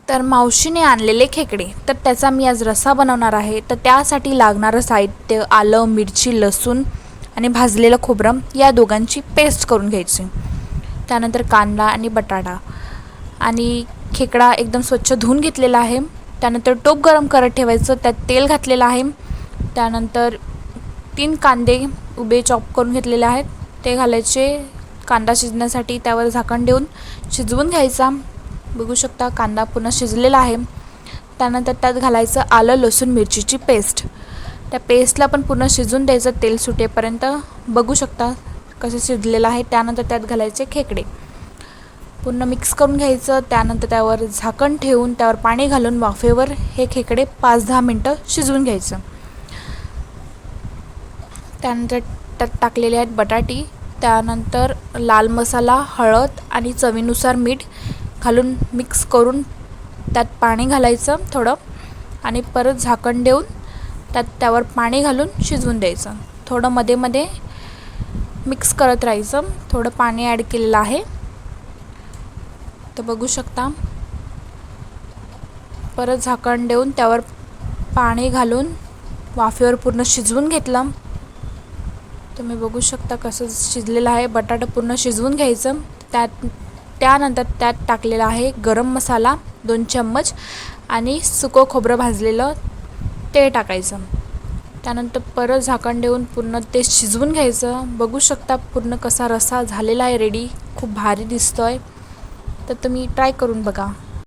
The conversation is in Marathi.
तर मावशीने आणलेले खेकडे, तर त्याचा मी आज रस्सा बनवणार आहे. तर त्यासाठी लागणारं साहित्य आलं, मिरची, लसूण आणि भाजलेलं खोबरं या दोघांची पेस्ट करून घ्यायची. त्यानंतर कांदा आणि बटाटा आणि खेकडा एकदम स्वच्छ धुवून घेतलेला आहे. त्यानंतर टोप गरम करत ठेवायचं, त्यात तेल घातलेलं आहे. त्यानंतर 3 कांदे उभे चॉप करून घेतलेले आहेत, ते घालायचे कांदा शिजण्यासाठी. त्यावर झाकण देऊन शिजवून घ्यायचा. बघू शकता कांदा पूर्ण शिजलेला आहे. त्यानंतर त्यात घालायचं आलं, लसूण, मिरचीची पेस्ट. त्या पेस्टला पण पूर्ण शिजून द्यायचं तेल सुटेपर्यंत. बघू शकता कसं शिजलेलं आहे. त्यानंतर त्यात घालायचे खेकडे, पूर्ण मिक्स करून घ्यायचं. त्यानंतर त्यावर झाकण ठेवून त्यावर पाणी घालून वाफेवर हे खेकडे 5-10 मिनटं शिजवून घ्यायचं. त्यानंतर त्यात टाकलेले आहेत बटाटी. त्यानंतर लाल मसाला, हळद आणि चवीनुसार मीठ घालून मिक्स करून त्यात पाणी घालायचं थोडं आणि परत झाकण देऊन त्यावर पाणी घालून शिजवून द्यायचं. थोडं मध्ये मध्ये मिक्स करत राहायचं. थोडं पाणी ॲड केलेलं आहे. तर बघू शकता परत झाकण देऊन त्यावर पाणी घालून वाफेवर पूर्ण शिजवून घेतलं. तुम्ही बघू शकता कसं शिजलेलं आहे. बटाटा पूर्ण शिजवून घ्यायचं. त्यानंतर त्यात टाकलेला आहे गरम मसाला 2 चम्मच आणि सुकं खोबरं भाजलेलं ते टाकायचं. त्यानंतर परत झाकण देऊन पूर्ण ते शिजवून घ्यायचं. बघू शकता पूर्ण कसा रस्सा झालेला आहे रेडी. खूप भारी दिसतो आहे. तर तुम्ही ट्राय करून बघा.